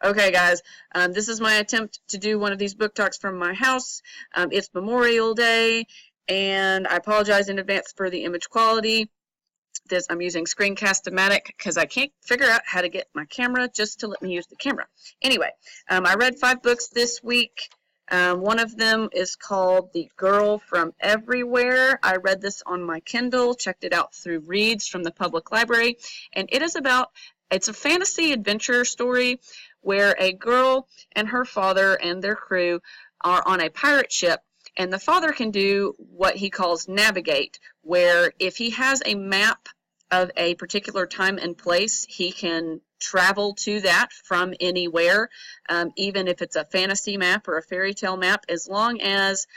Okay, guys, this is my attempt to do one of these book talks from my house. It's Memorial Day, and I apologize in advance for the image quality. I'm using Screencast-O-Matic because I can't figure out how to get my camera just to let me use the camera. Anyway, I read 5 books this week. One of them is called The Girl from Everywhere. I read this on my Kindle, checked it out through Reads from the public library, and it's a fantasy adventure story where a girl and her father and their crew are on a pirate ship, and the father can do what he calls navigate, where if he has a map of a particular time and place, he can travel to that from anywhere, even if it's a fantasy map or a fairy tale map, as long as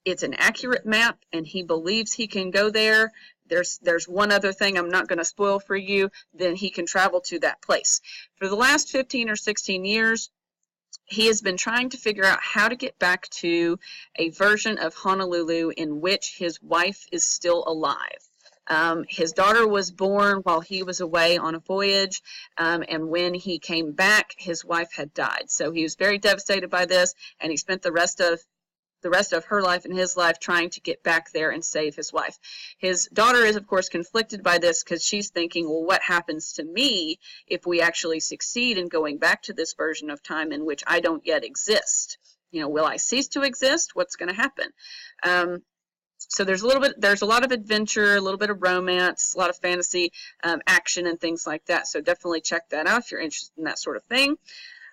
it's an accurate map and he believes he can go there. There's one other thing I'm not going to spoil for you, then he can travel to that place. For the last 15 or 16 years, he has been trying to figure out how to get back to a version of Honolulu in which his wife is still alive. His daughter was born while he was away on a voyage, and when he came back, his wife had died. So he was very devastated by this, and he spent the rest of her life and his life trying to get back there and save his wife. His daughter is, of course, conflicted by this because she's thinking, well, what happens to me if we actually succeed in going back to this version of time in which I don't yet exist? Will I cease to exist? What's going to happen? So there's a lot of adventure, a little bit of romance, a lot of fantasy, action, and things like that. So definitely check that out if you're interested in that sort of thing.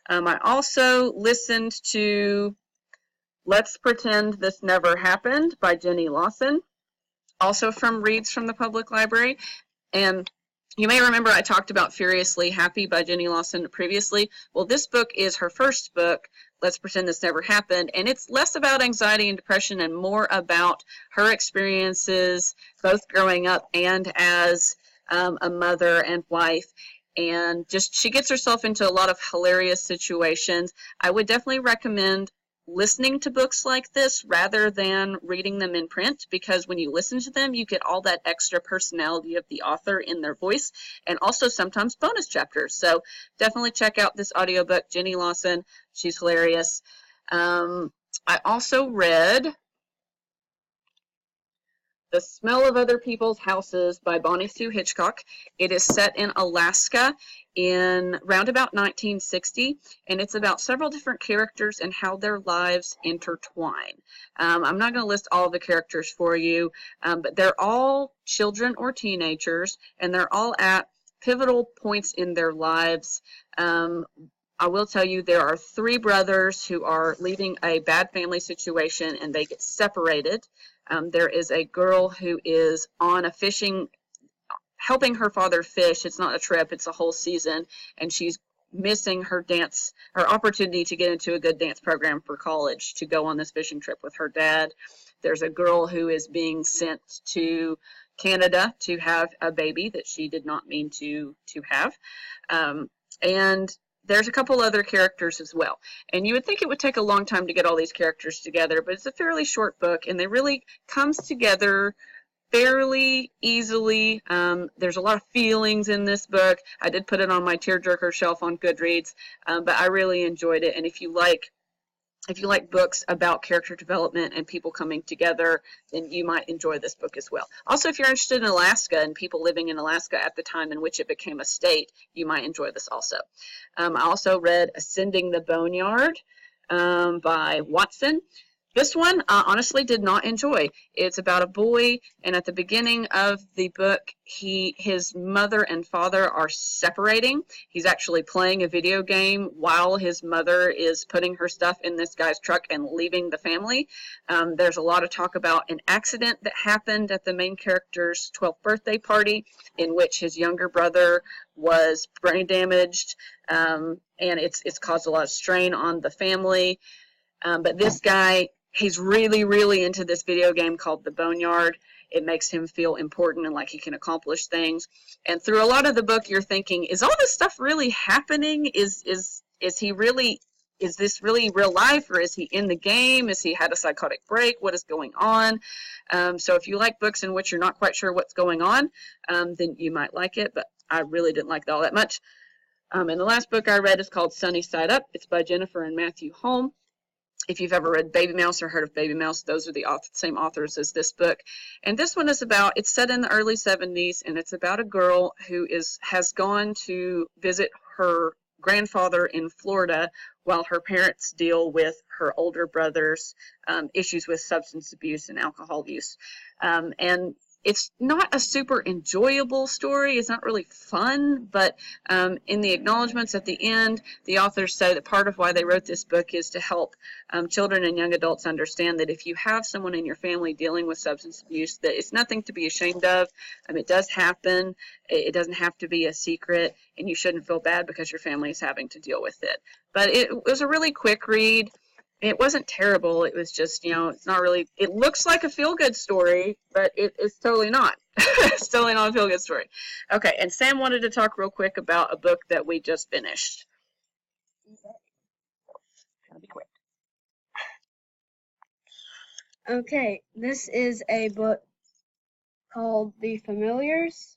I also listened to Let's Pretend This Never Happened by Jenny Lawson, also from Reads from the Public Library. And you may remember I talked about Furiously Happy by Jenny Lawson previously. Well, this book is her first book, Let's Pretend This Never Happened, and it's less about anxiety and depression and more about her experiences, both growing up and as a mother and wife. And just she gets herself into a lot of hilarious situations. I would definitely recommend listening to books like this rather than reading them in print, because when you listen to them, you get all that extra personality of the author in their voice, and also sometimes bonus chapters. So definitely check out this audiobook, Jenny Lawson. She's hilarious. I also read The Smell of Other People's Houses by Bonnie Sue Hitchcock. It is set in Alaska in round about 1960, and it's about several different characters and how their lives intertwine. I'm not going to list all the characters for you, but they're all children or teenagers, and they're all at pivotal points in their lives. I will tell you there are 3 brothers who are leaving a bad family situation, and they get separated. There is a girl who is on a helping her father fish. It's not a trip, it's a whole season, and she's missing her opportunity to get into a good dance program for college to go on this fishing trip with her dad. There's a girl who is being sent to Canada to have a baby that she did not mean to have. And there's a couple other characters as well. And you would think it would take a long time to get all these characters together, but it's a fairly short book, and they really comes together fairly easily. There's a lot of feelings in this book. I did put it on my tearjerker shelf on Goodreads, but I really enjoyed it. And if you like books about character development and people coming together, then you might enjoy this book as well. Also, if you're interested in Alaska and people living in Alaska at the time in which it became a state, you might enjoy this also. I also read Ascending the Boneyard by Watson. This one, I honestly did not enjoy. It's about a boy, and at the beginning of the book, his mother and father are separating. He's actually playing a video game while his mother is putting her stuff in this guy's truck and leaving the family. There's a lot of talk about an accident that happened at the main character's 12th birthday party, in which his younger brother was brain damaged, and it's caused a lot of strain on the family. But this guy, he's really, really into this video game called The Boneyard. It makes him feel important and like he can accomplish things. And through a lot of the book, you're thinking, is all this stuff really happening? Is he really is this really real life, or is he in the game? Has he had a psychotic break? What is going on? So if you like books in which you're not quite sure what's going on, then you might like it, but I really didn't like it all that much. And the last book I read is called Sunny Side Up. It's by Jennifer and Matthew Holm. If you've ever read Baby Mouse or heard of Baby Mouse, those are the same authors as this book. And this one is about, it's set in the early 70s, and it's about a girl who has gone to visit her grandfather in Florida while her parents deal with her older brother's issues with substance abuse and alcohol use. And it's not a super enjoyable story. It's not really fun, but in the acknowledgments at the end, the authors say that part of why they wrote this book is to help children and young adults understand that if you have someone in your family dealing with substance abuse, that it's nothing to be ashamed of. It does happen. It doesn't have to be a secret, and you shouldn't feel bad because your family is having to deal with it. But it was a really quick read. It wasn't terrible. It was just, it's not really, it looks like a feel-good story, but it's totally not. It's totally not a feel-good story. Okay, and Sam wanted to talk real quick about a book that we just finished. Gotta be quick. Okay, this is a book called The Familiars.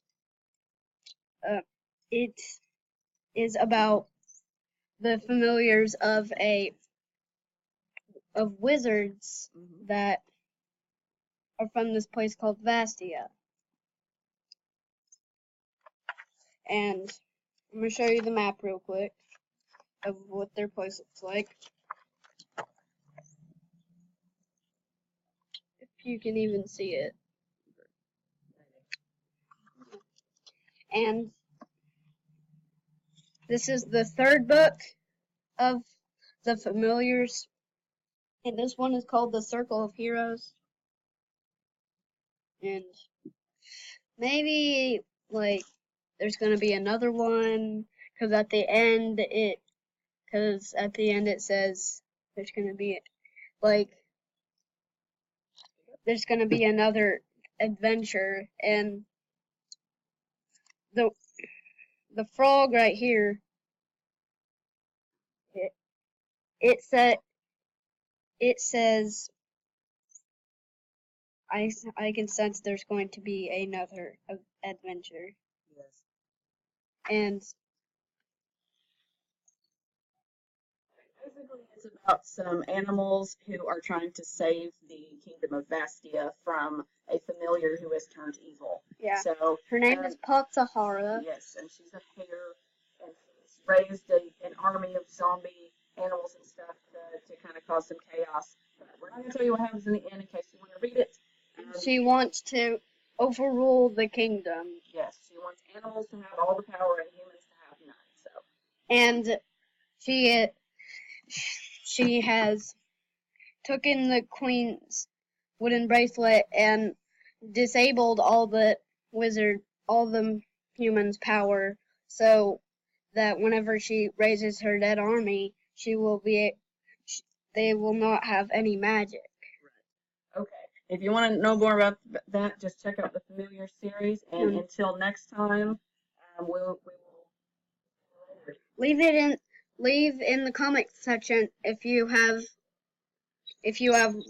It is about the familiars of wizards that are from this place called Vastia. And I'm going to show you the map real quick of what their place looks like. If you can even see it. And this is the third book of the Familiars. And this one is called The Circle of Heroes. And maybe, there's going to be another one, because at the end it says there's going to be, there's going to be another adventure, and the frog right here, it says, I can sense there's going to be another adventure. Yes. And basically it's about some animals who are trying to save the kingdom of Vastia from a familiar who has turned evil. Yeah. So her name is Patsahara. Yes, and she's a hare, and she's raised an army of zombie animals and stuff to kind of cause some chaos. But we're not going to tell you what happens in the end in case you want to read it. She wants to overrule the kingdom. Yes, she wants animals to have all the power and humans to have none. So. And she has taken the queen's wooden bracelet and disabled all the humans' power, so that whenever she raises her dead army, they will not have any magic. Right. Okay. If you want to know more about that, just check out the Familiar series. And until next time, we will leave in the comments section if you have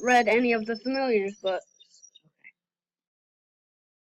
read any of the Familiars books.